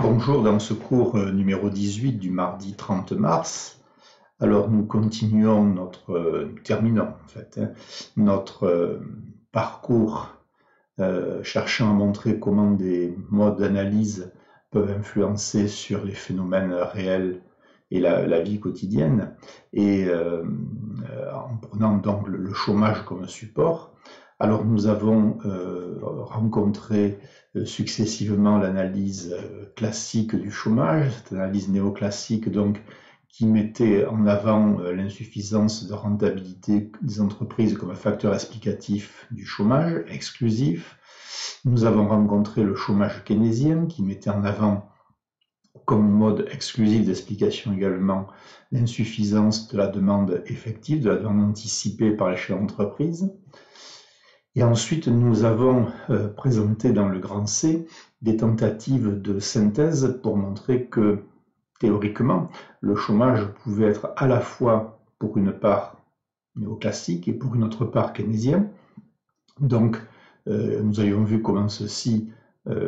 Bonjour, dans ce cours numéro 18 du mardi 30 mars, alors nous continuons nous terminons en fait notre parcours cherchant à montrer comment des modes d'analyse peuvent influencer sur les phénomènes réels et la vie quotidienne, et en prenant donc le chômage comme support. Alors nous avons rencontré successivement l'analyse classique du chômage, cette analyse néoclassique donc qui mettait en avant l'insuffisance de rentabilité des entreprises comme un facteur explicatif du chômage exclusif. Nous avons rencontré le chômage keynésien qui mettait en avant comme mode exclusif d'explication également l'insuffisance de la demande effective, de la demande anticipée par l'échelle d'entreprise. Et ensuite, nous avons présenté dans le grand C des tentatives de synthèse pour montrer que, théoriquement, le chômage pouvait être à la fois, pour une part, néoclassique et pour une autre part keynésien. Donc, nous avions vu comment ceci,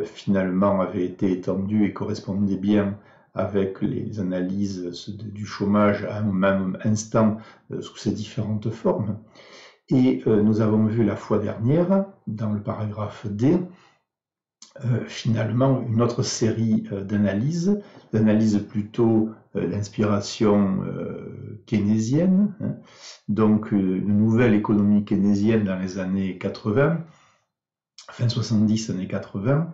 finalement, avait été étendu et correspondait bien avec les analyses du chômage à un même instant sous ses différentes formes. Et nous avons vu la fois dernière, dans le paragraphe D, finalement une autre série d'analyses plutôt d'inspiration keynésienne, hein, donc une nouvelle économie keynésienne dans les années 80, fin 70, années 80,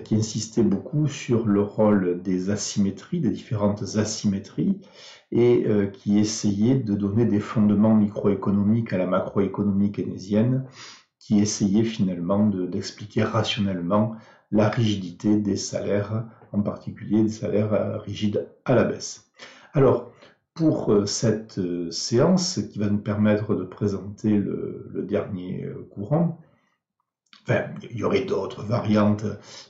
qui insistait beaucoup sur le rôle des asymétries, des différentes asymétries, et qui essayait de donner des fondements microéconomiques à la macroéconomie keynésienne, qui essayait finalement d'expliquer rationnellement la rigidité des salaires, en particulier des salaires rigides à la baisse. Alors, pour cette séance qui va nous permettre de présenter le dernier courant, enfin, il y aurait d'autres variantes,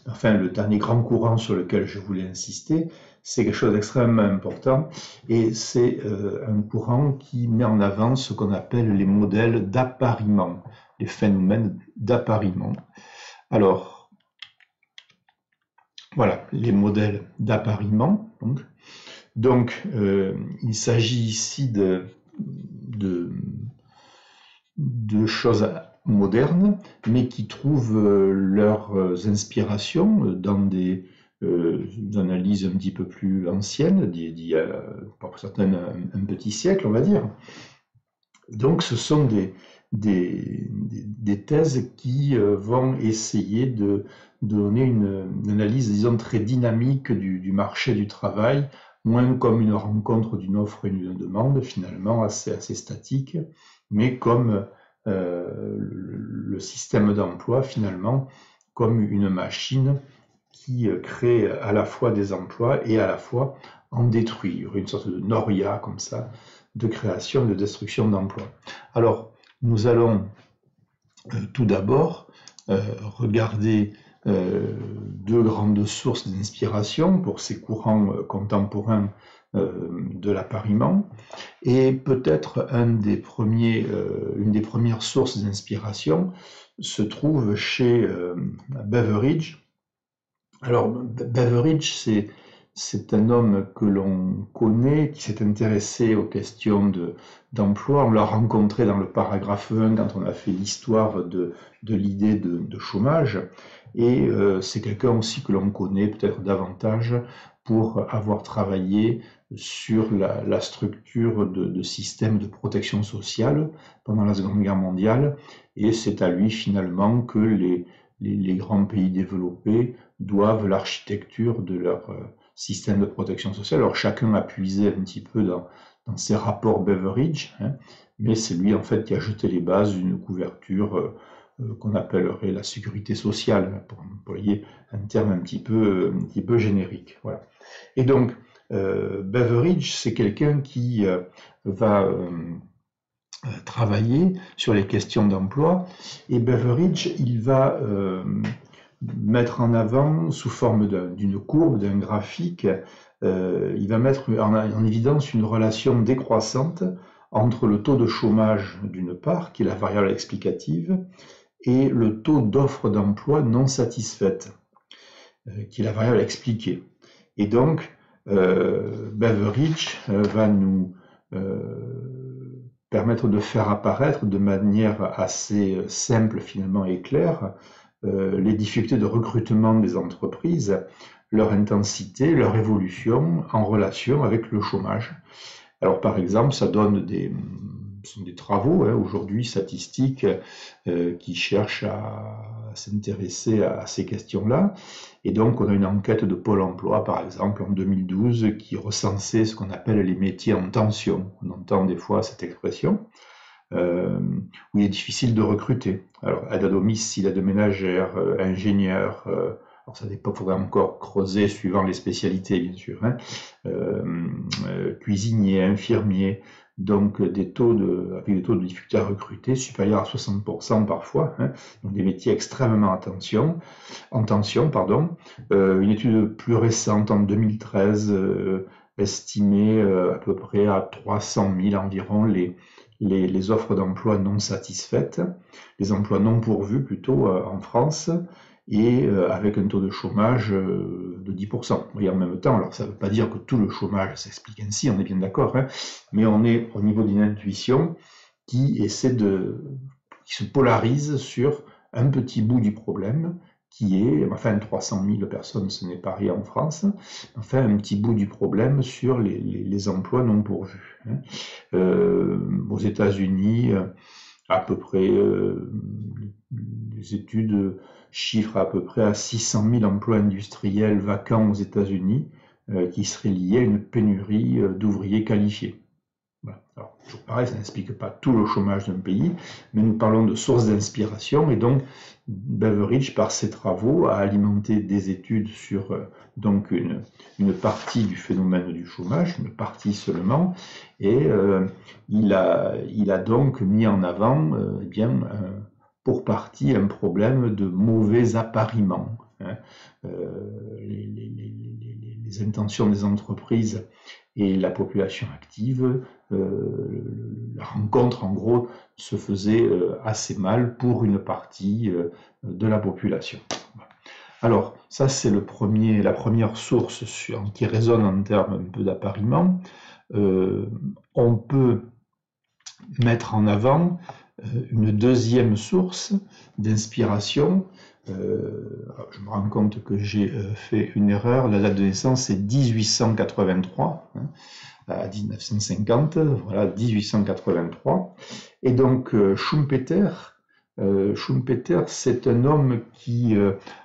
enfin, le dernier grand courant sur lequel je voulais insister, c'est quelque chose d'extrêmement important, et c'est un courant qui met en avant ce qu'on appelle les modèles d'appariement, les phénomènes d'appariement. Alors, voilà, les modèles d'appariement. Donc il s'agit ici de choses modernes, mais qui trouvent leurs inspirations dans des analyses un petit peu plus anciennes, d'il y a pour certaines un petit siècle, on va dire. Donc ce sont des thèses qui vont essayer de donner une analyse, disons, très dynamique du marché du travail, moins comme une rencontre d'une offre et d'une demande, finalement assez statique, mais comme le système d'emploi, finalement, comme une machine qui crée à la fois des emplois et à la fois en détruit. Il y aurait une sorte de noria comme ça, de création et de destruction d'emplois. Alors, nous allons tout d'abord regarder deux grandes sources d'inspiration pour ces courants contemporains de l'appariement, et peut-être une des premières sources d'inspiration se trouve chez Beveridge. Alors, Beveridge, c'est un homme que l'on connaît, qui s'est intéressé aux questions d'emploi. On l'a rencontré dans le paragraphe 1 quand on a fait l'histoire de l'idée de chômage. Et c'est quelqu'un aussi que l'on connaît peut-être davantage pour avoir travaillé sur la structure de systèmes de protection sociale pendant la Seconde Guerre mondiale. Et c'est à lui finalement que les grands pays développés doivent l'architecture de leur système de protection sociale. Alors chacun a puisé un petit peu dans ses rapports Beveridge, hein, mais c'est lui en fait qui a jeté les bases d'une couverture qu'on appellerait la sécurité sociale, pour employer un terme un petit peu générique. Voilà. Et donc Beveridge, c'est quelqu'un qui va travailler sur les questions d'emploi, et Beveridge, il va mettre en avant, sous forme d'une courbe, d'un graphique, il va mettre en évidence une relation décroissante entre le taux de chômage d'une part, qui est la variable explicative, et le taux d'offre d'emploi non satisfaite, qui est la variable expliquée. Et donc, Beveridge va nous permettre de faire apparaître de manière assez simple finalement et claire les difficultés de recrutement des entreprises, leur intensité, leur évolution en relation avec le chômage. Alors par exemple, ça donne ce sont des travaux aujourd'hui statistiques qui cherchent à s'intéresser à ces questions-là. Et donc on a une enquête de Pôle emploi, par exemple, en 2012, qui recensait ce qu'on appelle les métiers en tension. On entend des fois cette expression. Où il est difficile de recruter. Alors, aide à domicile, aide ménagère, ingénieur, alors ça dépend, il faudrait encore creuser suivant les spécialités, bien sûr, hein, cuisinier, infirmier, donc avec des taux de difficulté à recruter supérieurs à 60% parfois, hein, donc des métiers extrêmement en tension. Une étude plus récente, en 2013, estimait à peu près à 300 000 environ les offres d'emploi non satisfaites, les emplois non pourvus plutôt en France, et avec un taux de chômage de 10%. Et en même temps, alors ça ne veut pas dire que tout le chômage s'explique ainsi, on est bien d'accord, hein, mais on est au niveau d'une intuition qui se polarise sur un petit bout du problème, qui est, enfin 300 000 personnes, ce n'est pas rien en France, enfin un petit bout du problème sur les emplois non pourvus. Hein. Aux États-Unis, à peu près, les études chiffrent à peu près à 600 000 emplois industriels vacants aux États-Unis qui seraient liés à une pénurie d'ouvriers qualifiés. Voilà. Alors, toujours pareil, ça n'explique pas tout le chômage d'un pays, mais nous parlons de sources d'inspiration, et donc Beveridge, par ses travaux, a alimenté des études sur donc une partie du phénomène du chômage, une partie seulement, et il a donc mis en avant pour partie un problème de mauvais appariement. Hein. Les intentions des entreprises et la population active, la rencontre en gros se faisait assez mal pour une partie de la population. Alors ça c'est la première source qui résonne en termes un peu d'appariement. On peut mettre en avant une deuxième source d'inspiration. Je me rends compte que j'ai fait une erreur, la date de naissance c'est 1883, hein, à 1950, voilà, 1883. Et donc Schumpeter, c'est un homme qui,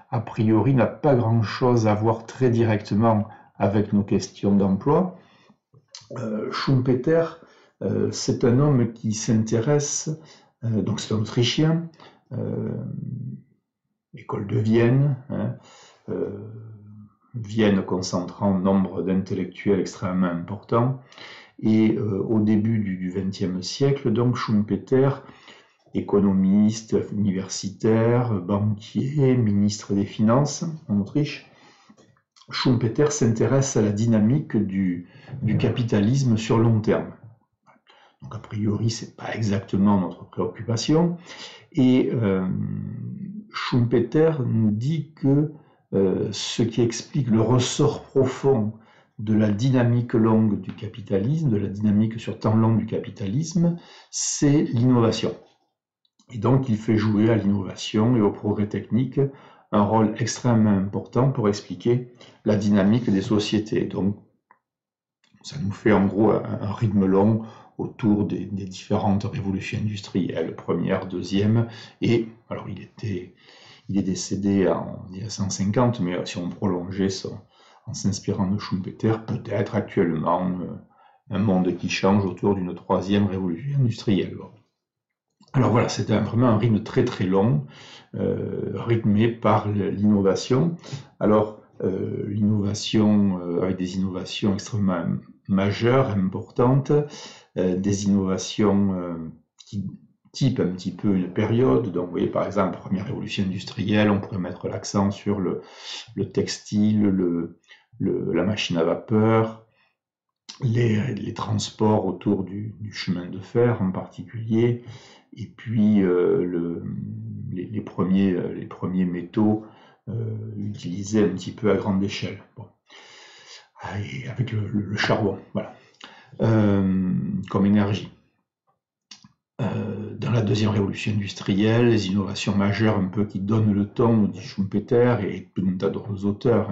a priori, n'a pas grand-chose à voir très directement avec nos questions d'emploi. Schumpeter, c'est un homme qui s'intéresse, donc c'est un Autrichien, école de Vienne, hein, Vienne concentrant nombre d'intellectuels extrêmement importants, et au début du XXe siècle, donc Schumpeter, économiste, universitaire, banquier, ministre des Finances en Autriche, Schumpeter s'intéresse à la dynamique du capitalisme sur long terme. Donc a priori, c'est pas exactement notre préoccupation. Et Schumpeter nous dit que ce qui explique le ressort profond de la dynamique longue du capitalisme, de la dynamique sur temps long du capitalisme, c'est l'innovation. Et donc il fait jouer à l'innovation et au progrès technique un rôle extrêmement important pour expliquer la dynamique des sociétés. Donc ça nous fait en gros un rythme long autour des différentes révolutions industrielles, première, deuxième, et alors il est décédé en 1950, mais si on prolongeait en s'inspirant de Schumpeter, peut-être actuellement un monde qui change autour d'une troisième révolution industrielle. Alors voilà, c'est vraiment un rythme très très long, rythmé par l'innovation. Alors l'innovation, avec des innovations extrêmement majeures, importantes, des innovations qui typent un petit peu une période. Donc vous voyez par exemple, première révolution industrielle, on pourrait mettre l'accent sur le textile, la machine à vapeur, les transports autour du chemin de fer en particulier, et puis les premiers métaux utilisés un petit peu à grande échelle. Bon. avec le charbon, voilà, comme énergie. Dans la deuxième révolution industrielle, les innovations majeures un peu qui donnent le ton, nous dit Schumpeter et tout un tas d'autres auteurs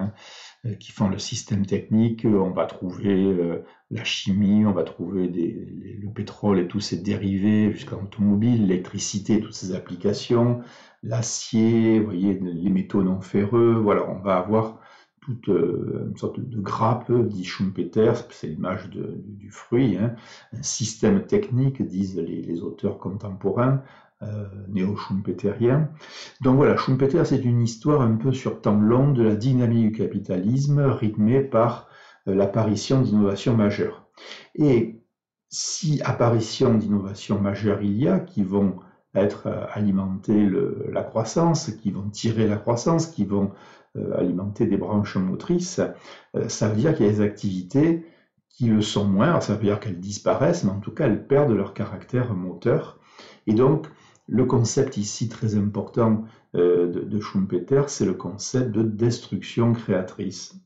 qui font le système technique, on va trouver la chimie, on va trouver le pétrole et tous ses dérivés jusqu'à l'automobile, l'électricité, toutes ses applications, l'acier, vous voyez, les métaux non ferreux, voilà, on va avoir toute une sorte de grappe, dit Schumpeter, c'est l'image du fruit, hein, un système technique, disent les auteurs contemporains, néo-schumpeteriens. Donc voilà, Schumpeter, c'est une histoire un peu sur temps long de la dynamique du capitalisme, rythmée par l'apparition d'innovations majeures. Et si apparition d'innovations majeures il y a, qui vont alimenter la croissance, qui vont tirer la croissance, qui vont alimenter des branches motrices, ça veut dire qu'il y a des activités qui le sont moins, alors ça veut dire qu'elles disparaissent, mais en tout cas elles perdent leur caractère moteur. Et donc le concept ici très important de Schumpeter, c'est le concept de destruction créatrice.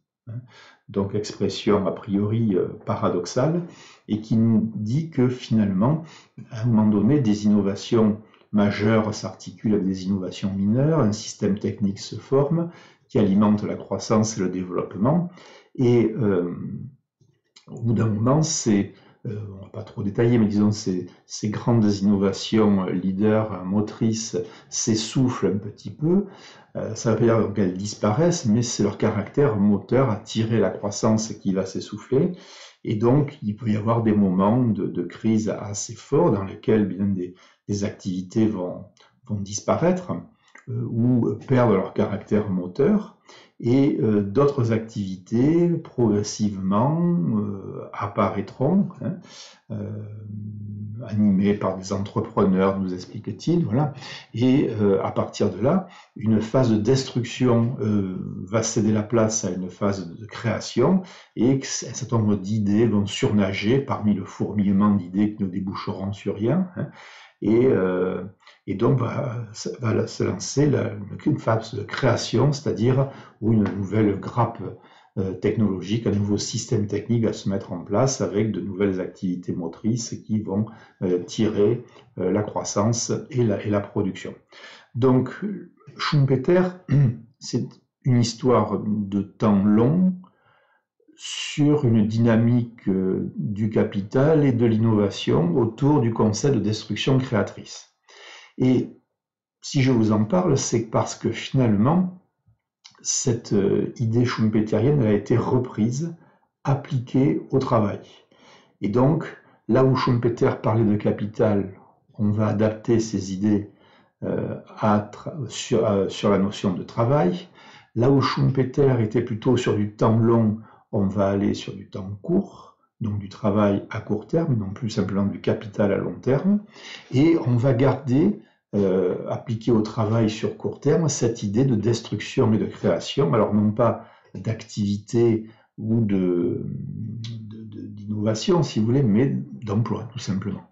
Donc expression a priori paradoxale, et qui nous dit que finalement, à un moment donné, des innovations majeures s'articulent avec des innovations mineures, un système technique se forme, qui alimente la croissance et le développement. Et au bout d'un moment, on ne va pas trop détailler, mais disons, ces grandes innovations leaders, motrices, s'essoufflent un petit peu. Ça veut dire qu'elles disparaissent, mais c'est leur caractère moteur à tirer la croissance qui va s'essouffler. Et donc, il peut y avoir des moments de crise assez forts dans lesquels bien des activités vont disparaître ou perdre leur caractère moteur, et d'autres activités progressivement apparaîtront, animées par des entrepreneurs, nous explique-t-il, voilà. Et à partir de là, une phase de destruction va céder la place à une phase de création, et un certain nombre d'idées vont surnager parmi le fourmillement d'idées qui ne déboucheront sur rien, et donc va se lancer une phase de création, c'est-à-dire où une nouvelle grappe technologique, un nouveau système technique va se mettre en place avec de nouvelles activités motrices qui vont tirer la croissance et la production. Donc Schumpeter, c'est une histoire de temps long sur une dynamique du capital et de l'innovation autour du concept de destruction créatrice. Et si je vous en parle, c'est parce que finalement, cette idée schumpeterienne a été reprise, appliquée au travail. Et donc, là où Schumpeter parlait de capital, on va adapter ces idées sur la notion de travail. Là où Schumpeter était plutôt sur du temps long, on va aller sur du temps court, donc du travail à court terme, non plus simplement du capital à long terme. Et on va garder, appliquer au travail sur court terme, cette idée de destruction et de création, alors non pas d'activité ou d'innovation, si vous voulez, mais d'emploi, tout simplement.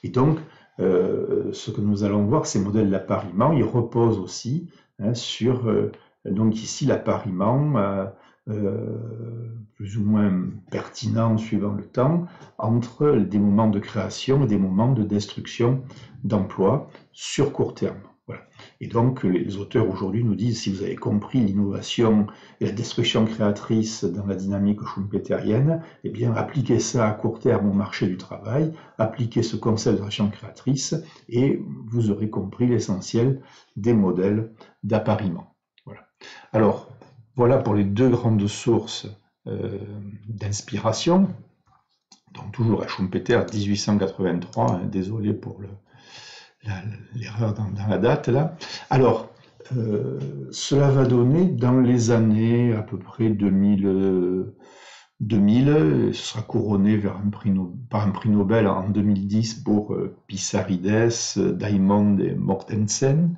Et donc, ce que nous allons voir, ces modèles d'appariement, ils reposent aussi sur, donc ici, l'appariement plus ou moins pertinent suivant le temps, entre des moments de création et des moments de destruction d'emplois sur court terme. Voilà. Et donc, les auteurs aujourd'hui nous disent, si vous avez compris l'innovation et la destruction créatrice dans la dynamique schumpeterienne, eh bien, appliquez ça à court terme au marché du travail, appliquez ce concept de destruction créatrice, et vous aurez compris l'essentiel des modèles d'appariement. Voilà. Alors, voilà pour les deux grandes sources d'inspiration. Donc, toujours à Schumpeter, 1883, désolé pour l'erreur dans la date là. Alors, cela va donner dans les années à peu près 2000, ce sera couronné par un prix Nobel en 2010 pour Pissarides, Diamond et Mortensen.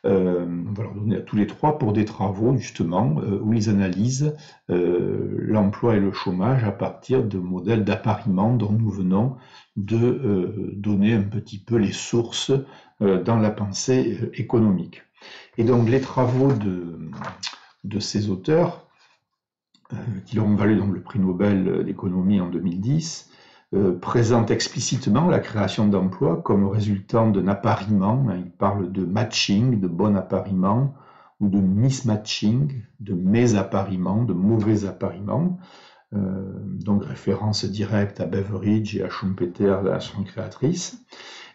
On va leur donner à tous les trois pour des travaux justement où ils analysent l'emploi et le chômage à partir de modèles d'appariement dont nous venons de donner un petit peu les sources dans la pensée économique. Et donc les travaux de ces auteurs qui leur ont valu donc le prix Nobel d'économie en 2010, présente explicitement la création d'emplois comme résultant d'un appariement. Il parle de matching, de bon appariement, ou de mismatching, de mésappariement, de mauvais appariement. Donc référence directe à Beveridge et à Schumpeter, son créatrice.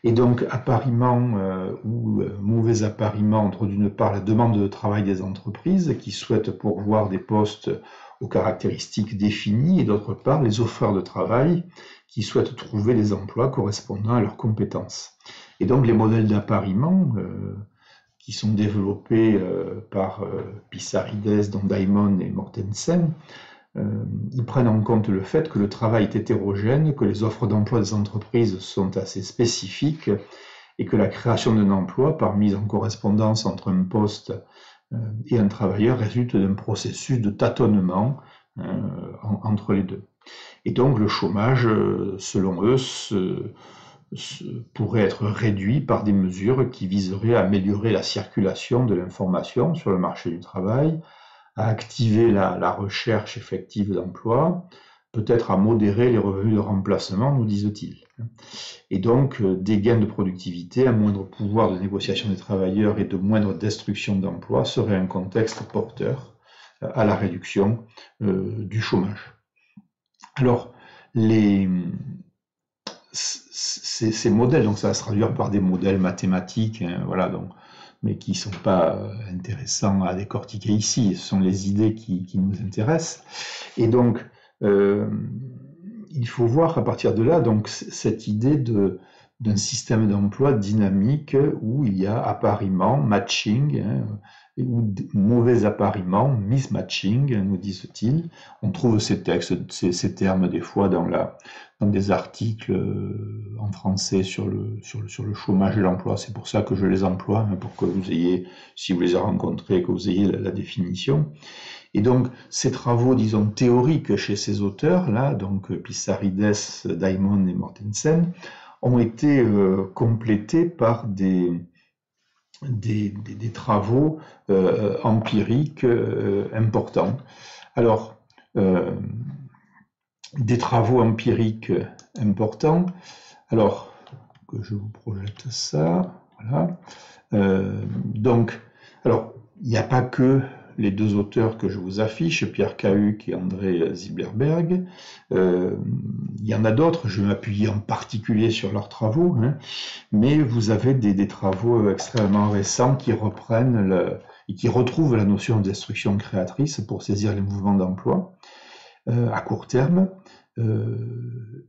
Et donc appariement ou mauvais appariement entre d'une part la demande de travail des entreprises qui souhaitent pourvoir des postes aux caractéristiques définies et d'autre part les offreurs de travail qui souhaitent trouver des emplois correspondant à leurs compétences. Et donc les modèles d'appariement qui sont développés par Pissarides, Daimon et Mortensen, ils prennent en compte le fait que le travail est hétérogène, que les offres d'emploi des entreprises sont assez spécifiques et que la création d'un emploi par mise en correspondance entre un poste et un travailleur résulte d'un processus de tâtonnement entre les deux. Et donc le chômage, selon eux, pourrait être réduit par des mesures qui viseraient à améliorer la circulation de l'information sur le marché du travail, à activer la recherche effective d'emploi, peut-être à modérer les revenus de remplacement, nous disent-ils. Et donc, des gains de productivité, un moindre pouvoir de négociation des travailleurs et de moindre destruction d'emplois seraient un contexte porteur à la réduction du chômage. Alors, ces modèles, donc ça va se traduire par des modèles mathématiques, voilà, donc, mais qui ne sont pas intéressants à décortiquer ici. Ce sont les idées qui nous intéressent. Et donc, il faut voir à partir de là donc, cette idée d'un système d'emploi dynamique où il y a appariement, matching, ou mauvais appariement, mismatching, nous disent-ils. On trouve ces textes, ces termes des fois dans des articles en français sur le chômage et l'emploi. C'est pour ça que je les emploie, pour que vous ayez, si vous les avez rencontrés, que vous ayez la définition. Et donc, ces travaux, disons, théoriques chez ces auteurs-là, donc Pissarides, Daimon et Mortensen, ont été complétés par des travaux empiriques importants. Alors, des travaux empiriques importants. Alors, que je vous projette ça, voilà. Donc, alors, il n'y a pas que les deux auteurs que je vous affiche, Pierre Cahuc et André Zilberberg. Il y en a d'autres, je vais m'appuyer en particulier sur leurs travaux, mais vous avez des travaux extrêmement récents qui reprennent et qui retrouvent la notion de destruction créatrice pour saisir les mouvements d'emploi à court terme.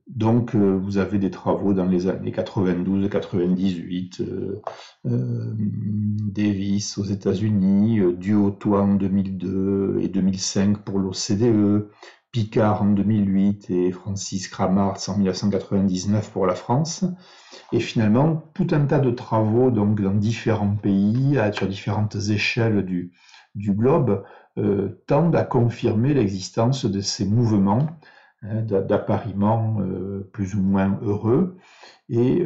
Donc, vous avez des travaux dans les années 92-98, Davis aux États-Unis, Duotois en 2002 et 2005 pour l'OCDE, Picard en 2008 et Francis Kramarz en 1999 pour la France. Et finalement, tout un tas de travaux donc, dans différents pays, sur différentes échelles du globe, tendent à confirmer l'existence de ces mouvements d'appariement plus ou moins heureux et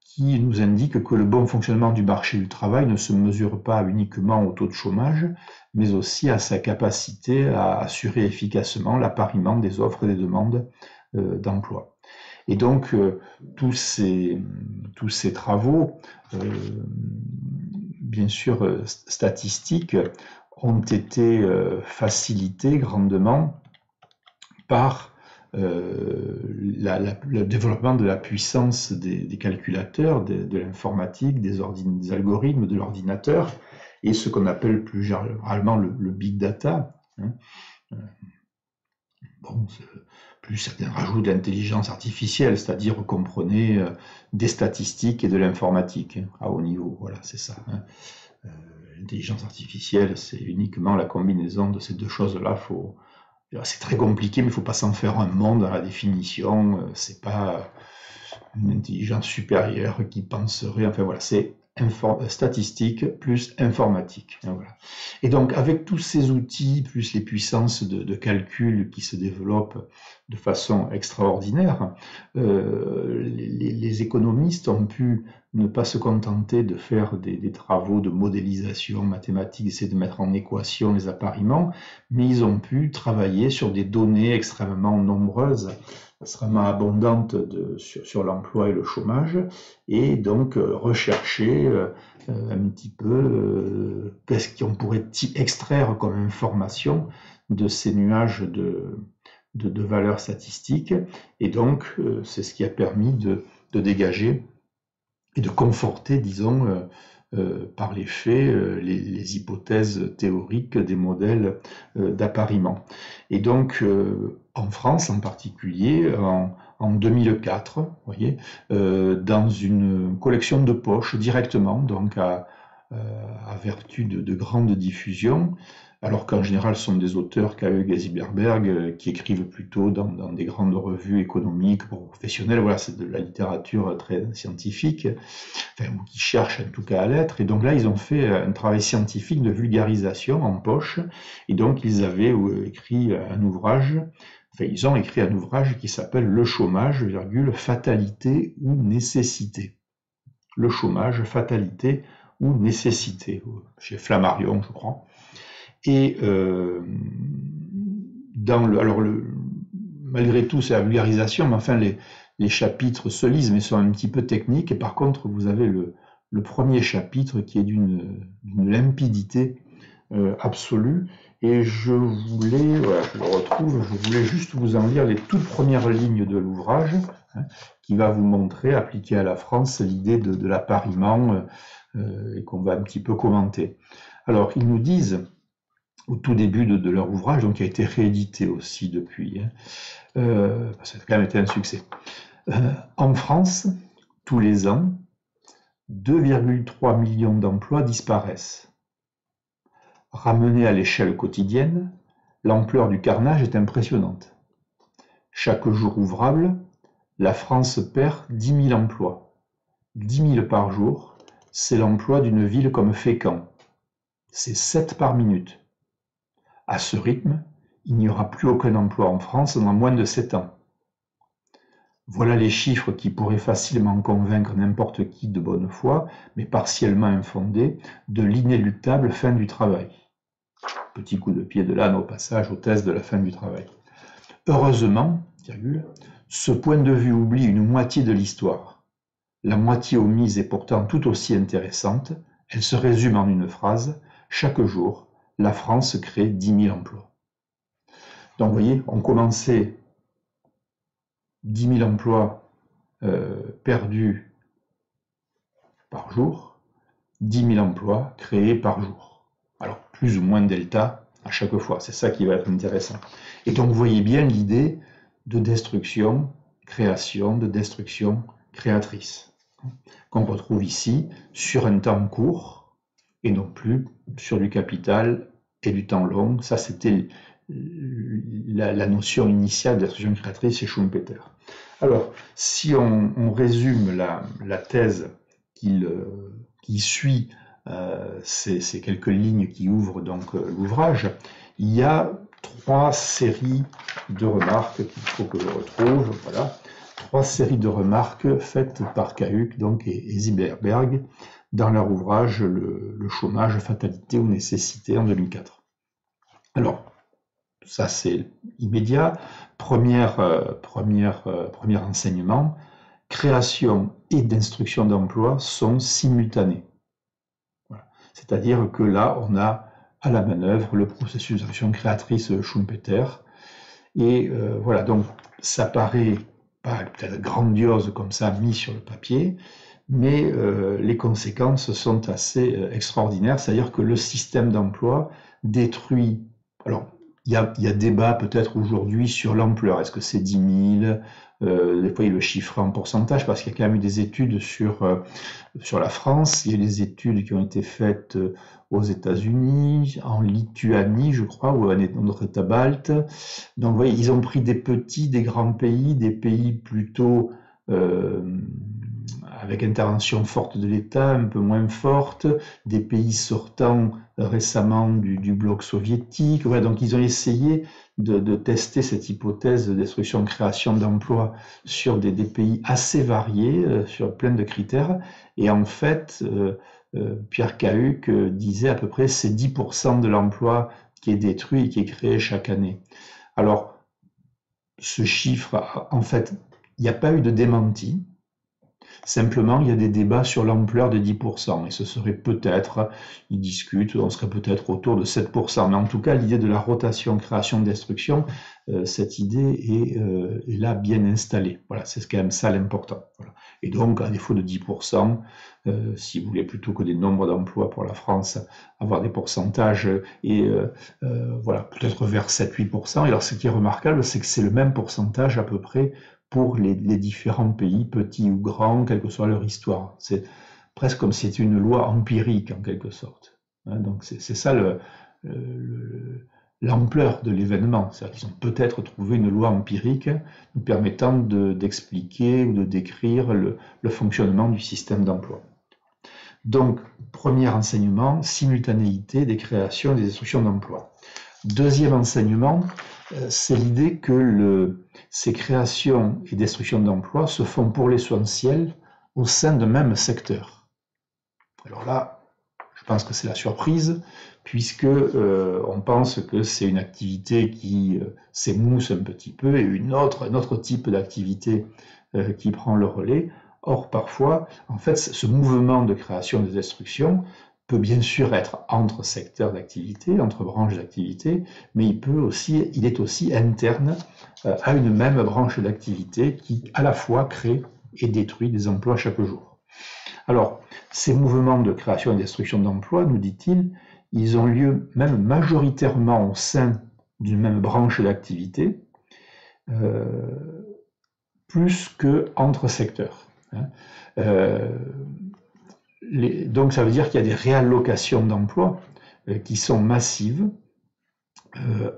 qui nous indique que le bon fonctionnement du marché du travail ne se mesure pas uniquement au taux de chômage, mais aussi à sa capacité à assurer efficacement l'appariement des offres et des demandes d'emploi. Et donc, tous ces travaux, bien sûr statistiques, ont été facilités grandement par le développement de la puissance des calculateurs, de l'informatique, des algorithmes, de l'ordinateur, et ce qu'on appelle plus généralement le big data. Bon, plus certains rajoutent de l'intelligence artificielle, c'est-à-dire comprenez des statistiques et de l'informatique à haut niveau. Voilà, c'est ça. L'intelligence artificielle, c'est uniquement la combinaison de ces deux choses-là. C'est très compliqué, mais il ne faut pas s'en faire un monde à la définition. C'est pas une intelligence supérieure qui penserait. Enfin voilà, c'est statistique plus informatique. Et, voilà. Et donc, avec tous ces outils, plus les puissances de calcul qui se développent de façon extraordinaire, les économistes ont pu ne pas se contenter de faire des travaux de modélisation mathématique, essayer de mettre en équation les appariements, mais ils ont pu travailler sur des données extrêmement nombreuses, extrêmement abondantes sur l'emploi et le chômage, et donc rechercher un petit peu qu'est-ce qu'on pourrait extraire comme information de ces nuages de valeurs statistiques. Et donc, c'est ce qui a permis de dégager et de conforter, disons, par les faits, les hypothèses théoriques des modèles d'appariement. Et donc, en France en particulier, en 2004, vous voyez, dans une collection de poche directement, donc à vertu de grande diffusion, alors qu'en général ce sont des auteurs, Kaeg et Zilberberg, qui écrivent plutôt dans des grandes revues économiques professionnelles, voilà, c'est de la littérature très scientifique, enfin, ou qui cherchent en tout cas à l'être, et donc là ils ont fait un travail scientifique de vulgarisation en poche, et donc ils avaient écrit un ouvrage, enfin ils ont écrit un ouvrage qui s'appelle Le chômage, fatalité ou nécessité. Le chômage, fatalité ou nécessité, chez Flammarion je crois. Et malgré tout, c'est la vulgarisation, mais enfin, les chapitres se lisent, mais sont un petit peu techniques. Et par contre, vous avez le premier chapitre qui est d'une limpidité absolue. Et je voulais, voilà, je le retrouve, je voulais juste vous en lire les toutes premières lignes de l'ouvrage, hein, qui va vous montrer, appliqué à la France, l'idée de l'appariement et qu'on va un petit peu commenter. Alors, ils nous disent, au tout début de leur ouvrage, donc qui a été réédité aussi depuis, ça a quand même été un succès. En France, tous les ans, 2,3 millions d'emplois disparaissent. Ramené à l'échelle quotidienne, l'ampleur du carnage est impressionnante. Chaque jour ouvrable, la France perd 10 000 emplois. 10 000 par jour, c'est l'emploi d'une ville comme Fécamp. C'est 7 par minute. À ce rythme, il n'y aura plus aucun emploi en France dans moins de 7 ans. Voilà les chiffres qui pourraient facilement convaincre n'importe qui de bonne foi, mais partiellement infondés, de l'inéluctable fin du travail. Petit coup de pied de l'âne au passage aux thèses de la fin du travail. Heureusement, ce point de vue oublie une moitié de l'histoire. La moitié omise est pourtant tout aussi intéressante. Elle se résume en une phrase. Chaque jour, la France crée 10 000 emplois. Donc, vous voyez, on commençait 10 000 emplois perdus par jour, 10 000 emplois créés par jour. Alors, plus ou moins delta à chaque fois. C'est ça qui va être intéressant. Et donc, vous voyez bien l'idée de destruction, création, de destruction créatrice, qu'on retrouve ici sur un temps court et non plus sur du capital et du temps long. Ça, c'était la notion initiale de destruction créatrice chez Schumpeter. Alors, si on résume la thèse qui suit ces quelques lignes qui ouvrent donc l'ouvrage, il y a 3 séries de remarques qu'il faut que je retrouve. Voilà, 3 séries de remarques faites par Kaeg donc et Zilberberg dans leur ouvrage Le chômage, fatalité ou nécessité en 2004. Alors, ça c'est immédiat. Premier enseignement, création et destruction d'emplois sont simultanés. Voilà. C'est-à-dire que là, on a à la manœuvre le processus d'action créatrice Schumpeter. Et voilà, donc ça paraît pas peut-être grandiose comme ça mis sur le papier, mais les conséquences sont assez extraordinaires, c'est-à-dire que le système d'emploi détruit. Alors, il y a débat peut-être aujourd'hui sur l'ampleur. Est-ce que c'est 10 000 des fois, il le chiffre en pourcentage parce qu'il y a quand même eu des études sur la France. Il y a des études qui ont été faites aux États-Unis, en Lituanie, je crois, ou en autre État balte. Donc, vous voyez, ils ont pris des petits, des grands pays, des pays plutôt avec intervention forte de l'État, un peu moins forte, des pays sortant récemment du bloc soviétique. Voilà, donc ils ont essayé de tester cette hypothèse de destruction-création d'emplois sur des pays assez variés, sur plein de critères. Et en fait, Pierre Cahuc disait à peu près c'est 10% de l'emploi qui est détruit et qui est créé chaque année. Alors, ce chiffre, en fait, il n'y a pas eu de démenti. Simplement, il y a des débats sur l'ampleur de 10%, et ce serait peut-être, ils discutent, on serait peut-être autour de 7%, mais en tout cas, l'idée de la rotation, création, destruction, cette idée est là bien installée. Voilà, c'est quand même ça l'important. Voilà. Et donc, à défaut de 10%, si vous voulez plutôt que des nombres d'emplois pour la France, avoir des pourcentages, et voilà, peut-être vers 7-8%. Et alors, ce qui est remarquable, c'est que c'est le même pourcentage à peu près pour les différents pays, petits ou grands, quelle que soit leur histoire. C'est presque comme si c'était une loi empirique, en quelque sorte. Donc c'est ça l'ampleur de l'événement. C'est-à-dire qu'ils ont peut-être trouvé une loi empirique nous permettant d'expliquer ou de décrire le fonctionnement du système d'emploi. Donc, premier enseignement, simultanéité des créations et des destructions d'emplois. Deuxième enseignement, c'est l'idée que ces créations et destructions d'emplois se font pour l'essentiel au sein d'un même secteur. Alors là, je pense que c'est la surprise, puisque on pense que c'est une activité qui s'émousse un petit peu et un autre type d'activité qui prend le relais. Or, parfois, en fait, ce mouvement de création et de destruction peut bien sûr être entre secteurs d'activité, entre branches d'activité, mais il est aussi interne à une même branche d'activité qui à la fois crée et détruit des emplois chaque jour. Alors, ces mouvements de création et de destruction d'emplois, nous dit-il, ils ont lieu même majoritairement au sein d'une même branche d'activité, plus qu'entre secteurs. Donc ça veut dire qu'il y a des réallocations d'emplois qui sont massives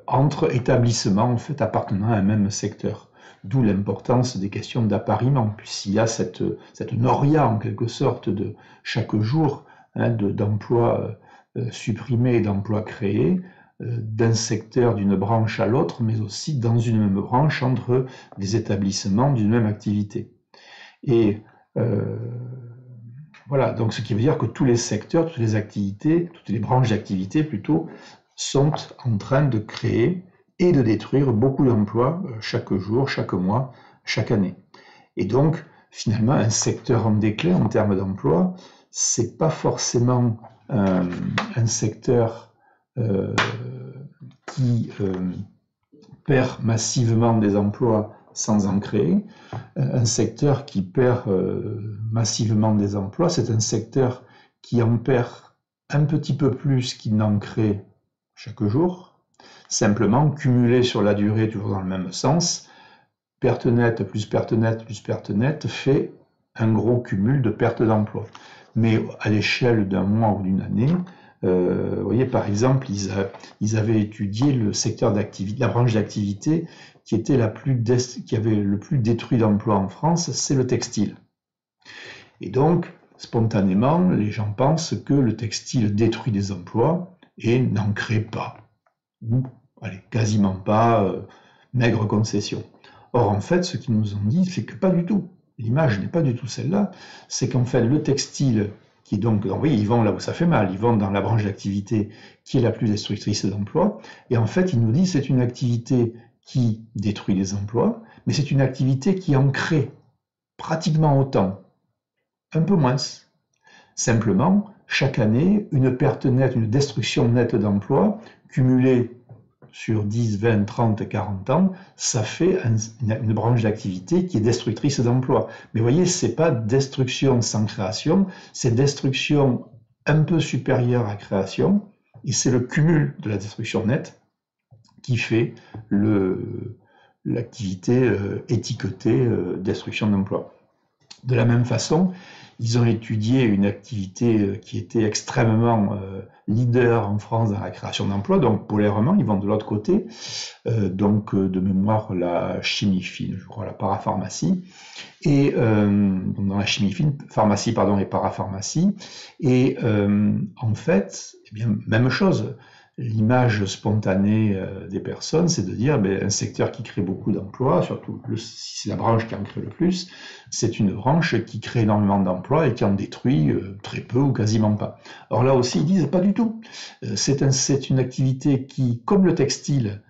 entre établissements en fait appartenant à un même secteur. D'où l'importance des questions d'appariement, puisqu'il y a cette noria en quelque sorte de chaque jour d'emplois supprimés et d'emplois créés d'un secteur, d'une branche à l'autre, mais aussi dans une même branche entre des établissements d'une même activité. Et voilà, donc ce qui veut dire que tous les secteurs, toutes les activités, toutes les branches d'activité plutôt, sont en train de créer et de détruire beaucoup d'emplois chaque jour, chaque mois, chaque année. Et donc, finalement, un secteur en déclin en termes d'emploi, c'est pas forcément un secteur qui perd massivement des emplois sans en créer. Un secteur qui perd massivement des emplois, c'est un secteur qui en perd un petit peu plus qu'il n'en crée chaque jour, simplement cumulé sur la durée, toujours dans le même sens. Perte nette plus perte nette plus perte nette fait un gros cumul de pertes d'emplois. Mais à l'échelle d'un mois ou d'une année, vous voyez, par exemple, ils avaient étudié le secteur d'activité, la branche d'activité qui avait le plus détruit d'emplois en France, c'est le textile. Et donc, spontanément, les gens pensent que le textile détruit des emplois et n'en crée pas, ou quasiment pas, maigre concession. Or, en fait, ce qu'ils nous ont dit, c'est que pas du tout. L'image n'est pas du tout celle-là. C'est qu'en fait, le textile, qui donc, oui, ils vont là où ça fait mal, ils vont dans la branche d'activité qui est la plus destructrice d'emplois, et en fait, ils nous disent que c'est une activité qui détruit les emplois, mais c'est une activité qui en crée pratiquement autant, un peu moins. Simplement, chaque année, une perte nette, une destruction nette d'emplois, cumulée sur 10, 20, 30, 40 ans, ça fait une branche d'activité qui est destructrice d'emplois. Mais vous voyez, c'est pas destruction sans création, c'est destruction un peu supérieure à création, et c'est le cumul de la destruction nette qui fait l'activité étiquetée destruction d'emplois. De la même façon, ils ont étudié une activité qui était extrêmement leader en France dans la création d'emplois, donc polairement, ils vont de l'autre côté, donc de mémoire la chimie fine, je crois, la parapharmacie, et donc dans la chimie fine, pharmacie pardon et parapharmacie, et en fait, eh bien, même chose. L'image spontanée des personnes, c'est de dire un secteur qui crée beaucoup d'emplois, surtout si c'est la branche qui en crée le plus, c'est une branche qui crée énormément d'emplois et qui en détruit très peu ou quasiment pas. Alors là aussi, ils disent pas du tout. C'est une activité qui, comme le textile,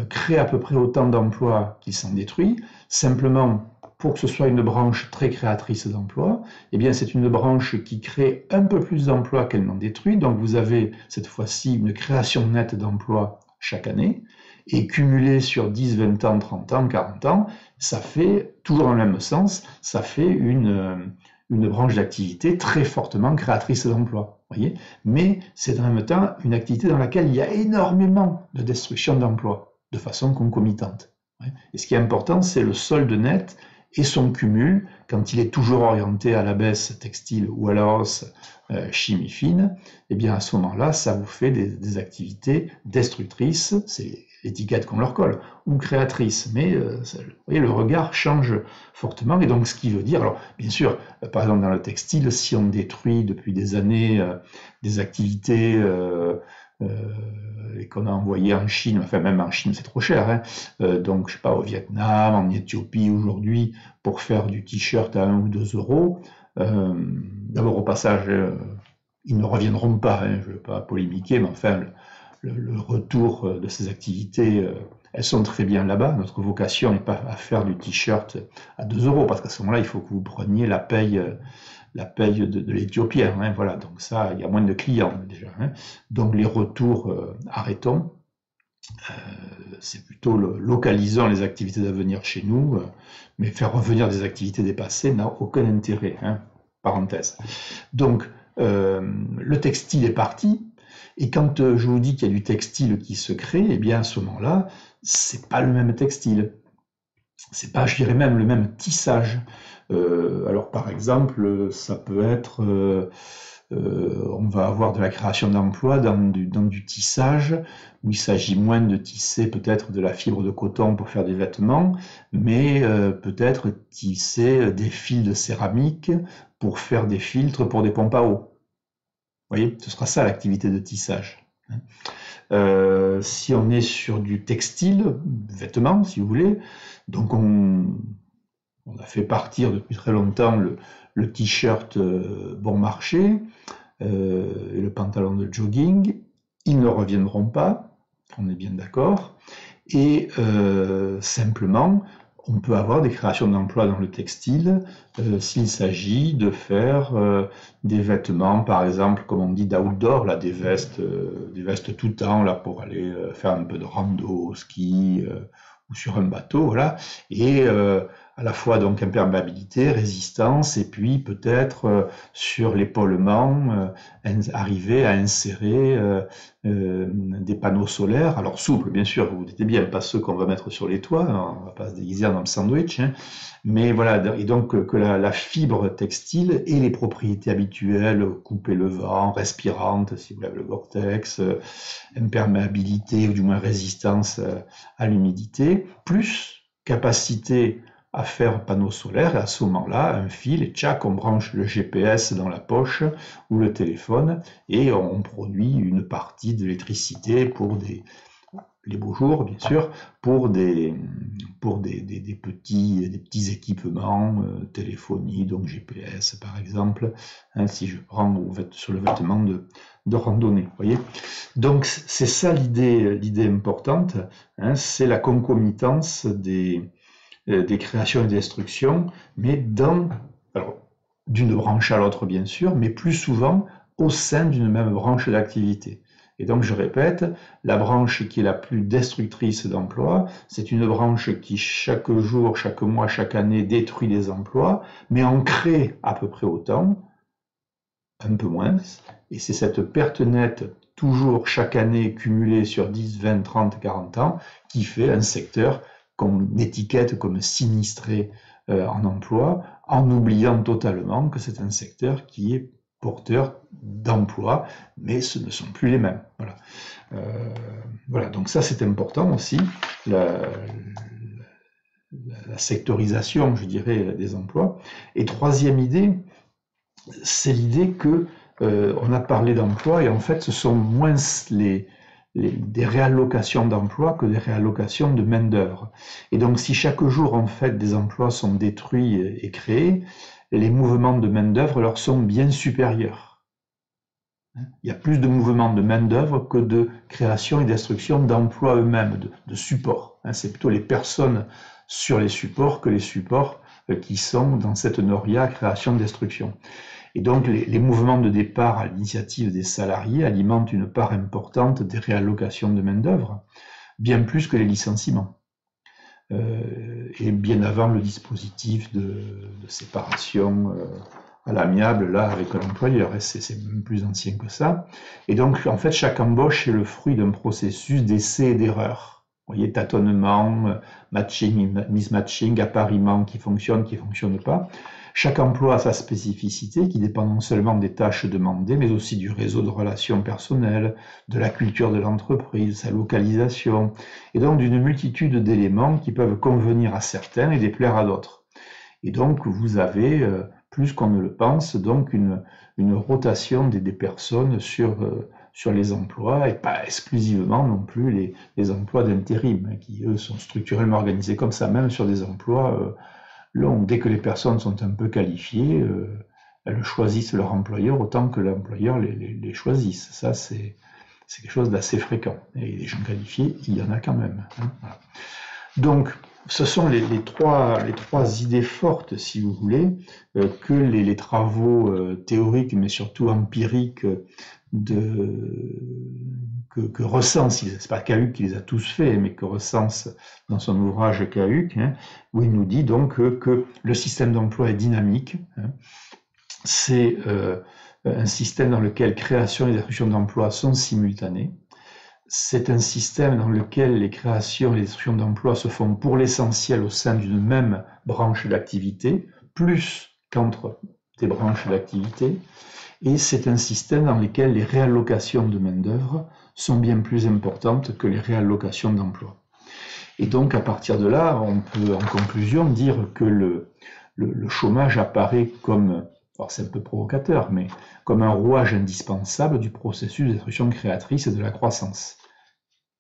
crée à peu près autant d'emplois qu'il s'en détruit. Simplement, pour que ce soit une branche très créatrice d'emplois, eh bien c'est une branche qui crée un peu plus d'emplois qu'elle n'en détruit. Donc vous avez cette fois-ci une création nette d'emplois chaque année, et cumulé sur 10, 20 ans, 30 ans, 40 ans, ça fait, toujours dans le même sens, ça fait une branche d'activité très fortement créatrice d'emplois. Voyez, mais c'est en même temps une activité dans laquelle il y a énormément de destruction d'emplois, de façon concomitante. Et ce qui est important, c'est le solde net et son cumul, quand il est toujours orienté à la baisse textile ou à la hausse chimie fine, et bien à ce moment-là, ça vous fait des activités destructrices, c'est l'étiquette qu'on leur colle, ou créatrices, mais vous voyez, le regard change fortement, et donc ce qui veut dire, alors bien sûr, par exemple dans le textile, si on détruit depuis des années des activités et qu'on a envoyé en Chine, enfin même en Chine c'est trop cher, hein, donc je sais pas, au Vietnam, en Éthiopie aujourd'hui, pour faire du t-shirt à 1 ou 2 euros, d'abord au passage, ils ne reviendront pas, hein, je ne veux pas polémiquer, mais enfin le retour de ces activités, elles sont très bien là-bas. Notre vocation n'est pas à faire du t-shirt à 2 euros, parce qu'à ce moment-là, il faut que vous preniez la paye de l'Éthiopien, hein, voilà, donc ça, il y a moins de clients déjà, hein. Donc les retours, arrêtons, c'est plutôt localisons les activités d'avenir chez nous, mais faire revenir des activités dépassées n'a aucun intérêt, hein, parenthèse. Donc le textile est parti, et quand je vous dis qu'il y a du textile qui se crée, eh bien à ce moment-là, c'est pas le même textile. C'est pas, je dirais même, le même tissage. Alors par exemple, ça peut être, on va avoir de la création d'emplois dans du tissage, où il s'agit moins de tisser peut-être de la fibre de coton pour faire des vêtements, mais peut-être tisser des fils de céramique pour faire des filtres pour des pompes à eau. Vous voyez, ce sera ça l'activité de tissage. Si on est sur du textile, vêtements si vous voulez, donc on a fait partir depuis très longtemps le t-shirt bon marché et le pantalon de jogging. Ils ne reviendront pas, on est bien d'accord, et simplement on peut avoir des créations d'emplois dans le textile s'il s'agit de faire des vêtements, par exemple, comme on dit d'outdoor, là, des vestes tout temps là, pour aller faire un peu de rando au ski ou sur un bateau, voilà, et à la fois donc imperméabilité, résistance, et puis peut-être sur l'épaulement, arriver à insérer des panneaux solaires, alors souples bien sûr, vous vous dites bien, pas ceux qu'on va mettre sur les toits, hein, on va pas se déguiser en homme sandwich, hein, mais voilà, et donc que la fibre textile ait les propriétés habituelles, couper le vent, respirante, si vous voulez le Gore-Tex, imperméabilité ou du moins résistance à l'humidité, plus capacité à faire panneau solaire, et à ce moment-là, un fil, et tchac, on branche le GPS dans la poche ou le téléphone, et on produit une partie de l'électricité pour les beaux jours, bien sûr, pour des petits équipements, téléphonie, donc GPS par exemple, hein, si je prends sur le vêtement de randonnée, vous voyez. Donc c'est ça l'idée importante, hein, c'est la concomitance des créations et des destructions, mais alors, d'une branche à l'autre bien sûr, mais plus souvent au sein d'une même branche d'activité. Et donc je répète, la branche qui est la plus destructrice d'emplois, c'est une branche qui chaque jour, chaque mois, chaque année détruit des emplois, mais en crée à peu près autant, un peu moins, et c'est cette perte nette toujours chaque année cumulée sur 10, 20, 30, 40 ans qui fait un secteur qu'on étiquette comme sinistré en emploi, en oubliant totalement que c'est un secteur qui est porteur d'emplois, mais ce ne sont plus les mêmes. Voilà. Voilà, donc ça c'est important aussi, la, la sectorisation, je dirais, des emplois. Et troisième idée, c'est l'idée que on a parlé d'emploi et en fait ce sont moins des réallocations d'emplois que des réallocations de main-d'œuvre. Et donc si chaque jour en fait des emplois sont détruits et créés, les mouvements de main-d'œuvre leur sont bien supérieurs. Il y a plus de mouvements de main-d'œuvre que de création et destruction d'emplois eux-mêmes, de supports. C'est plutôt les personnes sur les supports que les supports qui sont dans cette noria création-destruction. Et donc les mouvements de départ à l'initiative des salariés alimentent une part importante des réallocations de main-d'œuvre, bien plus que les licenciements. Et bien avant le dispositif de séparation à l'amiable, là, avec l'employeur, c'est même plus ancien que ça. Et donc, en fait, chaque embauche est le fruit d'un processus d'essai et d'erreur. Vous voyez, tâtonnement, matching, mismatching, appariement qui fonctionne pas. Chaque emploi a sa spécificité qui dépend non seulement des tâches demandées, mais aussi du réseau de relations personnelles, de la culture de l'entreprise, sa localisation, et donc d'une multitude d'éléments qui peuvent convenir à certains et déplaire à d'autres. Et donc vous avez, plus qu'on ne le pense, donc une rotation des personnes sur les emplois, et pas exclusivement non plus les emplois d'intérim, qui eux sont structurellement organisés comme ça, même sur des emplois longs. Dès que les personnes sont un peu qualifiées, elles choisissent leur employeur autant que l'employeur les choisisse. Ça, c'est quelque chose d'assez fréquent. Et les gens qualifiés, il y en a quand même. Voilà. Donc, ce sont les trois idées fortes, si vous voulez, que les travaux théoriques, mais surtout empiriques, que recense, c'est pas Cahuc qui les a tous faits, mais que recense dans son ouvrage Cahuc, où il nous dit donc que le système d'emploi est dynamique. C'est un système dans lequel création et destruction d'emplois sont simultanées. C'est un système dans lequel les créations et les destructions d'emplois se font pour l'essentiel au sein d'une même branche d'activité, plus qu'entre des branches d'activité. Et c'est un système dans lequel les réallocations de main-d'œuvre sont bien plus importantes que les réallocations d'emplois. Et donc, à partir de là, on peut, en conclusion, dire que le chômage apparaît comme, alors c'est un peu provocateur, mais comme un rouage indispensable du processus de destruction créatrice et de la croissance.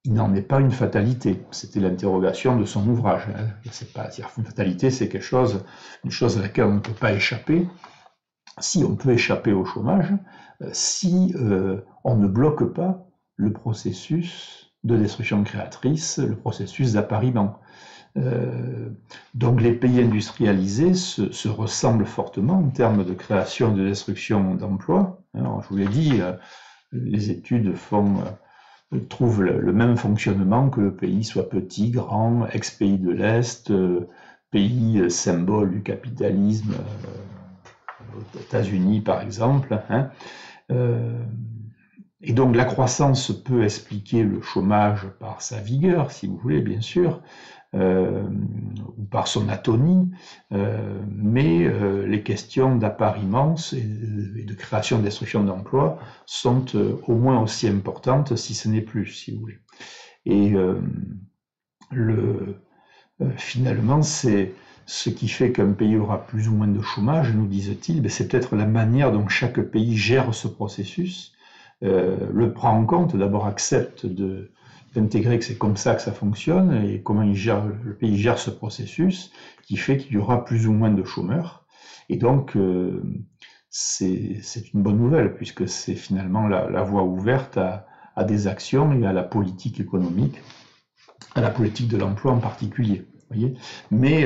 Il n'en est pas une fatalité. C'était l'interrogation de son ouvrage. C'est pas dire une fatalité, c'est quelque chose, une chose à laquelle on ne peut pas échapper. Si on peut échapper au chômage, si on ne bloque pas le processus de destruction créatrice, le processus d'appariement. Donc les pays industrialisés se ressemblent fortement en termes de création et de destruction d'emplois. Alors, je vous l'ai dit, les études trouvent le même fonctionnement, que le pays soit petit, grand, ex-pays de l'Est, pays symbole du capitalisme, aux États-Unis par exemple. Et donc la croissance peut expliquer le chômage par sa vigueur, si vous voulez, bien sûr, ou par son atonie, mais les questions d'appariement et de création et destruction d'emplois sont au moins aussi importantes, si ce n'est plus, si vous voulez. Et finalement, c'est ce qui fait qu'un pays aura plus ou moins de chômage, nous disent-ils, c'est peut-être la manière dont chaque pays gère ce processus, le prend en compte, d'abord accepte d'intégrer que c'est comme ça que ça fonctionne, et comment le pays gère ce processus, qui fait qu'il y aura plus ou moins de chômeurs. Et donc, c'est une bonne nouvelle, puisque c'est finalement la voie ouverte à des actions et à la politique économique, à la politique de l'emploi en particulier. Voyez. Mais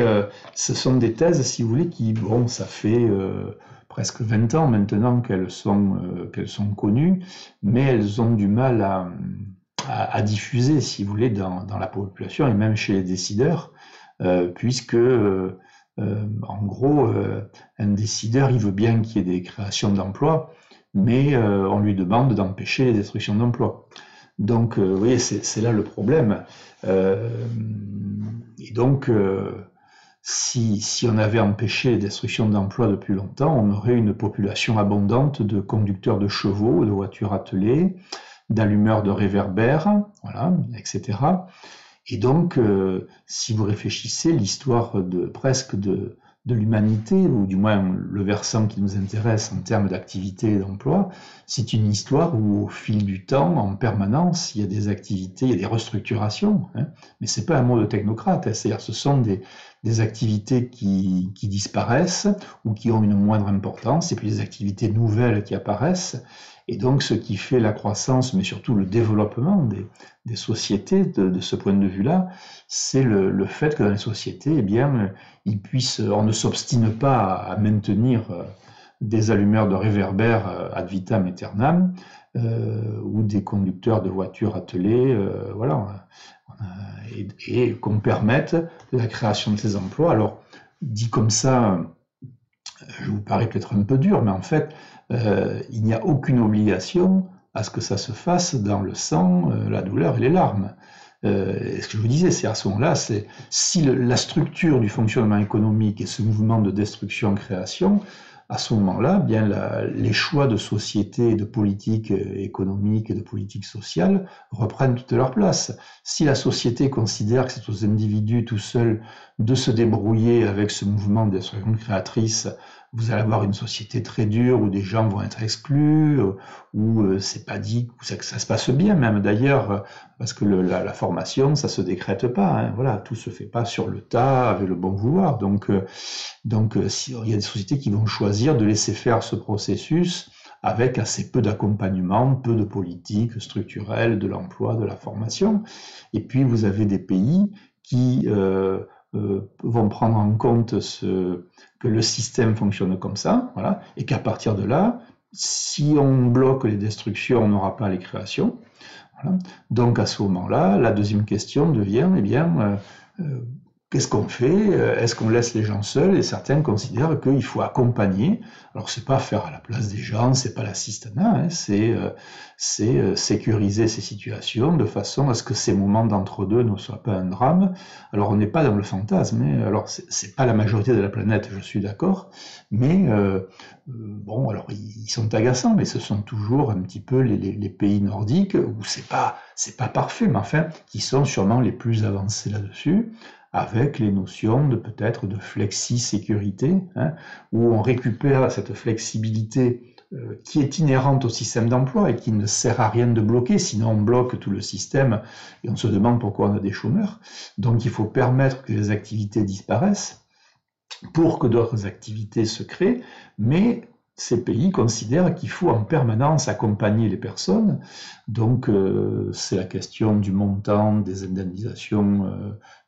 ce sont des thèses, si vous voulez, qui, bon, ça fait presque 20 ans maintenant qu'elles sont connues, mais elles ont du mal à diffuser, si vous voulez, dans la population et même chez les décideurs, puisque, en gros, un décideur, il veut bien qu'il y ait des créations d'emplois, mais on lui demande d'empêcher les destructions d'emplois. Donc, vous voyez, c'est là le problème. Et donc, si on avait empêché les destructions d'emplois depuis longtemps, on aurait une population abondante de conducteurs de chevaux, de voitures attelées, d'allumeurs de réverbères, voilà, etc. Et donc, si vous réfléchissez, l'histoire presque de l'humanité, ou du moins le versant qui nous intéresse en termes d'activité et d'emploi, c'est une histoire où au fil du temps, en permanence, il y a des activités, il y a des restructurations, hein, mais c'est pas un mot de technocrate, hein, c'est-à-dire ce sont des activités qui disparaissent ou qui ont une moindre importance, et puis des activités nouvelles qui apparaissent. Et donc, ce qui fait la croissance, mais surtout le développement des sociétés de ce point de vue-là, c'est le fait que dans les sociétés, eh bien, on ne s'obstine pas à maintenir des allumeurs de réverbères ad vitam aeternam ou des conducteurs de voitures attelées, voilà, et qu'on permette la création de ces emplois. Alors, dit comme ça, je vous parais peut-être un peu dur, mais en fait, il n'y a aucune obligation à ce que ça se fasse dans le sang, la douleur et les larmes. Ce que je vous disais, c'est à ce moment-là, c'est si la structure du fonctionnement économique est ce mouvement de destruction-création, à ce moment-là, bien les choix de société, de politique économique et de politique sociale reprennent toute leur place. Si la société considère que c'est aux individus tout seuls de se débrouiller avec ce mouvement de destruction créatrice, vous allez avoir une société très dure où des gens vont être exclus, où c'est pas dit que ça se passe bien même d'ailleurs, parce que la formation, ça se décrète pas, hein, voilà, tout se fait pas sur le tas avec le bon vouloir. Donc, il y a des sociétés qui vont choisir de laisser faire ce processus avec assez peu d'accompagnement, peu de politique structurelle, de l'emploi, de la formation. Et puis vous avez des pays qui vont prendre en compte que le système fonctionne comme ça, voilà, et qu'à partir de là, si on bloque les destructions, on n'aura pas les créations. Voilà. Donc à ce moment-là, la deuxième question devient, eh bien, qu'est-ce qu'on fait? Est-ce qu'on laisse les gens seuls? Et certains considèrent qu'il faut accompagner. Alors c'est pas faire à la place des gens, c'est pas l'assistanat, hein, c'est sécuriser ces situations de façon à ce que ces moments d'entre-deux ne soient pas un drame. Alors on n'est pas dans le fantasme, hein. Alors c'est pas la majorité de la planète, je suis d'accord, mais bon, alors ils sont agaçants, mais ce sont toujours un petit peu les pays nordiques où c'est pas parfait, mais enfin qui sont sûrement les plus avancés là-dessus, avec les notions de peut-être de flexi-sécurité, hein, où on récupère cette flexibilité qui est inhérente au système d'emploi et qui ne sert à rien de bloquer, sinon on bloque tout le système et on se demande pourquoi on a des chômeurs. Donc il faut permettre que les activités disparaissent pour que d'autres activités se créent, mais ces pays considèrent qu'il faut en permanence accompagner les personnes. Donc, c'est la question du montant des indemnisations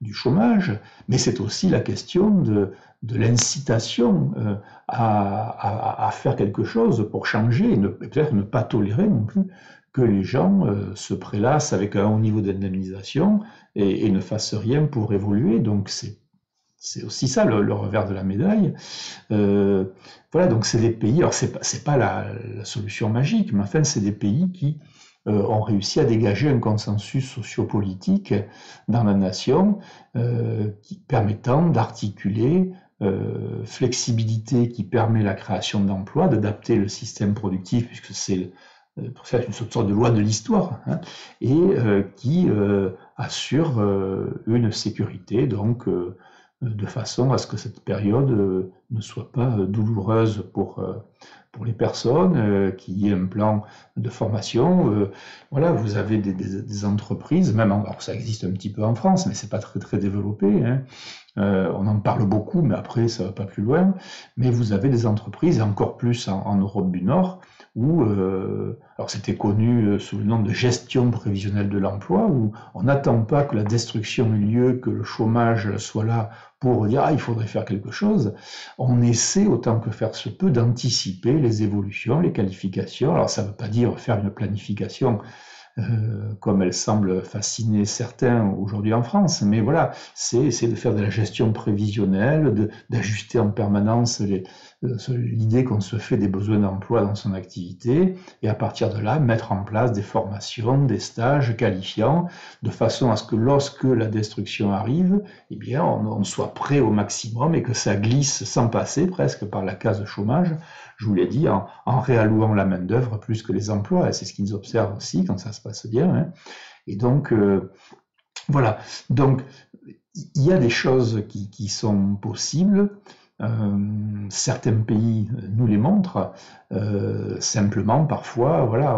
du chômage, mais c'est aussi la question de l'incitation à faire quelque chose pour changer et peut-être ne pas tolérer non plus que les gens se prélassent avec un haut niveau d'indemnisation et ne fassent rien pour évoluer. Donc, c'est aussi ça le revers de la médaille. Voilà, donc c'est des pays, alors c'est pas la solution magique, mais enfin c'est des pays qui ont réussi à dégager un consensus sociopolitique dans la nation permettant d'articuler flexibilité qui permet la création d'emplois, d'adapter le système productif, puisque c'est pour faire une sorte de loi de l'histoire, hein, et qui assure une sécurité, donc de façon à ce que cette période ne soit pas douloureuse pour les personnes, qu'il y ait un plan de formation. Voilà, vous avez des entreprises, même alors ça existe un petit peu en France, mais c'est pas très très développé, hein. On en parle beaucoup, mais après ça va pas plus loin. Mais vous avez des entreprises, et encore plus en Europe du Nord, où alors c'était connu sous le nom de gestion prévisionnelle de l'emploi, où on n'attend pas que la destruction ait lieu, que le chômage soit là pour dire il faudrait faire quelque chose. On essaie autant que faire se peut d'anticiper les évolutions, les qualifications. Alors ça ne veut pas dire faire une planification comme elle semble fasciner certains aujourd'hui en France. Mais voilà, c'est de faire de la gestion prévisionnelle, d'ajuster en permanence l'idée qu'on se fait des besoins d'emploi dans son activité, et à partir de là, mettre en place des formations, des stages qualifiants, de façon à ce que lorsque la destruction arrive, eh bien, on soit prêt au maximum et que ça glisse sans passer presque par la case chômage, je vous l'ai dit, en réallouant la main-d'œuvre plus que les emplois. C'est ce qu'ils observent aussi quand ça se passe bien, hein. Et donc, voilà. Donc, il y a des choses qui sont possibles. Certains pays nous les montrent. Simplement, parfois, voilà,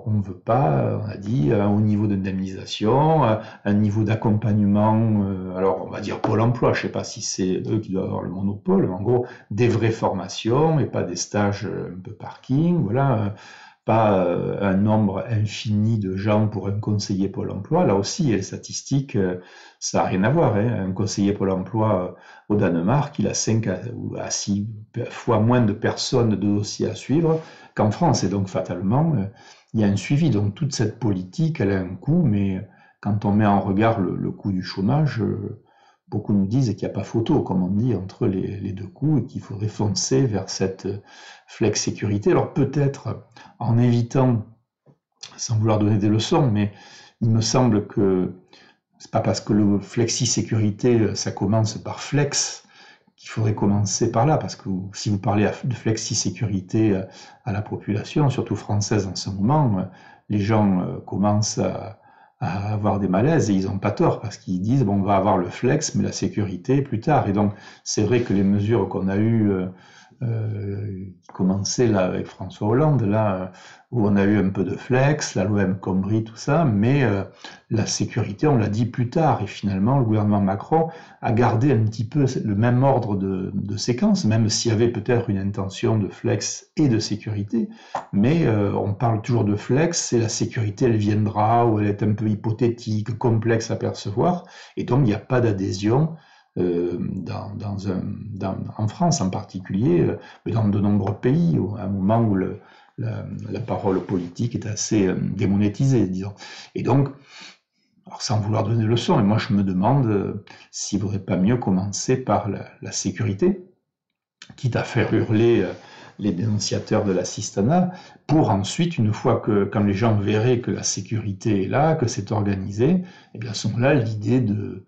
on ne veut pas, on a dit, un haut niveau d'indemnisation, un niveau d'accompagnement, alors on va dire Pôle emploi, je ne sais pas si c'est eux qui doivent avoir le monopole, mais en gros, des vraies formations et pas des stages un peu parking, voilà. Pas un nombre infini de gens pour un conseiller Pôle emploi. Là aussi, les statistiques, ça n'a rien à voir, hein. Un conseiller Pôle emploi au Danemark, il a 5 à 6 fois moins de personnes de dossiers à suivre qu'en France. Et donc, fatalement, il y a un suivi. Donc, toute cette politique, elle a un coût, mais quand on met en regard le coût du chômage, beaucoup nous disent qu'il n'y a pas photo, comme on dit, entre les deux coups, et qu'il faudrait foncer vers cette flex sécurité. Alors peut-être en évitant, sans vouloir donner des leçons, mais il me semble que c'est pas parce que le flexi sécurité, ça commence par flex, qu'il faudrait commencer par là, parce que si vous parlez de flexi sécurité à la population, surtout française en ce moment, les gens commencent à avoir des malaises, et ils n'ont pas tort, parce qu'ils disent bon, on va avoir le flex, mais la sécurité plus tard. Et donc c'est vrai que les mesures qu'on a eues, qui commençaient là avec François Hollande, là où on a eu un peu de flex, la loi El Khomri, tout ça, mais la sécurité, on l'a dit plus tard, et finalement le gouvernement Macron a gardé un petit peu le même ordre de séquence, même s'il y avait peut-être une intention de flex et de sécurité, mais on parle toujours de flex, et la sécurité elle viendra, ou elle est un peu hypothétique, complexe à percevoir, et donc il n'y a pas d'adhésion en France en particulier, mais dans de nombreux pays, à un moment où la parole politique est assez démonétisée, disons. Et donc, alors sans vouloir donner de leçons, et moi je me demande s'il ne vaudrait pas mieux commencer par la sécurité, quitte à faire hurler les dénonciateurs de l'assistanat, pour ensuite, une fois quand les gens verraient que la sécurité est là, que c'est organisé, eh bien à ce moment-là, l'idée de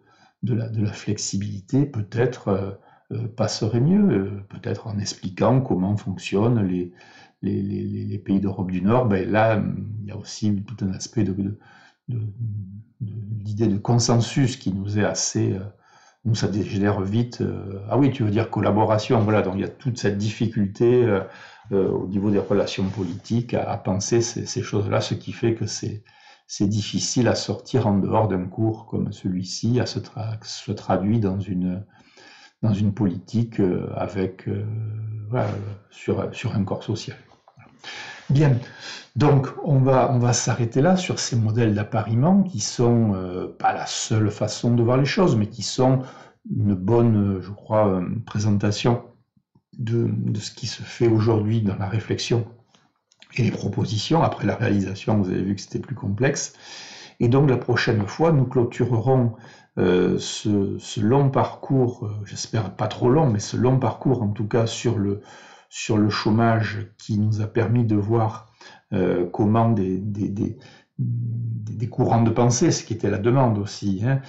la flexibilité peut-être passerait mieux, peut-être en expliquant comment fonctionnent les pays d'Europe du Nord. Ben là, il y a aussi tout un aspect l'idée de consensus qui nous est assez... nous, ça dégénère vite. Ah oui, tu veux dire collaboration, voilà. Donc il y a toute cette difficulté au niveau des relations politiques à penser ces choses-là, ce qui fait que c'est difficile à sortir en dehors d'un cours comme celui-ci, à se traduire dans une politique avec voilà, sur un corps social. Bien, donc on va s'arrêter là sur ces modèles d'appariement qui sont pas la seule façon de voir les choses, mais qui sont une bonne, je crois, présentation de ce qui se fait aujourd'hui dans la réflexion et les propositions. Après la réalisation, vous avez vu que c'était plus complexe. Et donc la prochaine fois, nous clôturerons ce long parcours, j'espère pas trop long, mais ce long parcours en tout cas sur le chômage, qui nous a permis de voir comment des courants de pensée, ce qui était la demande aussi, hein,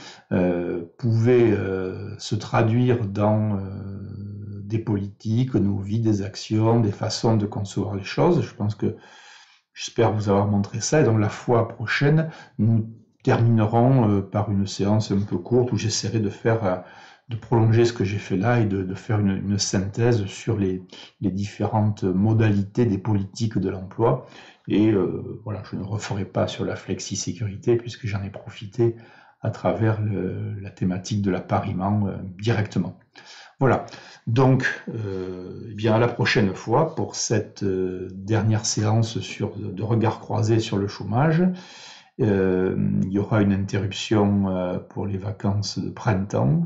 pouvaient se traduire dans des politiques, nos vies, des actions, des façons de concevoir les choses. J'espère vous avoir montré ça. Et donc la fois prochaine, nous terminerons par une séance un peu courte où j'essaierai de prolonger ce que j'ai fait là et de faire une synthèse sur les différentes modalités des politiques de l'emploi. Et voilà, je ne referai pas sur la flexi-sécurité puisque j'en ai profité à travers la thématique de l'appariement directement. Voilà, donc eh bien à la prochaine fois pour cette dernière séance de regard croisé sur le chômage. Il y aura une interruption pour les vacances de printemps.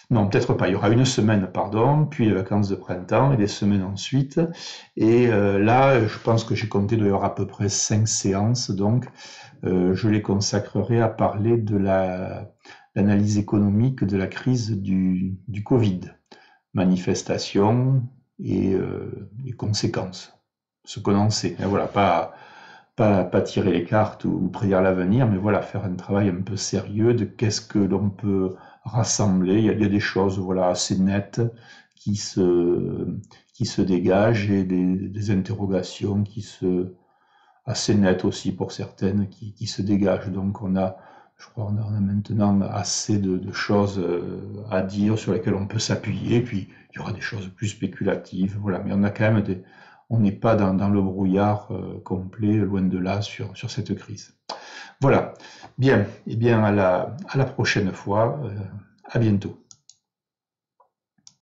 Non, peut-être pas. Il y aura une semaine, pardon, puis les vacances de printemps et des semaines ensuite. Et là, je pense que j'ai compté, il doit y avoir à peu près 5 séances. Donc, je les consacrerai à parler de l'analyse économique de la crise du Covid, manifestations et les conséquences, ce qu'on en sait. Et voilà, pas tirer les cartes ou prédire l'avenir, mais voilà, faire un travail un peu sérieux de qu'est-ce que l'on peut rassembler. Il y a des choses voilà, assez nettes qui se, qui se dégagent et des interrogations assez nettes aussi pour certaines qui se dégagent. Donc je crois on a maintenant assez de choses à dire sur lesquelles on peut s'appuyer. Puis il y aura des choses plus spéculatives. Voilà, mais on a quand même on n'est pas dans le brouillard complet, loin de là, sur cette crise. Voilà. Bien. Eh bien, à la prochaine fois. À bientôt.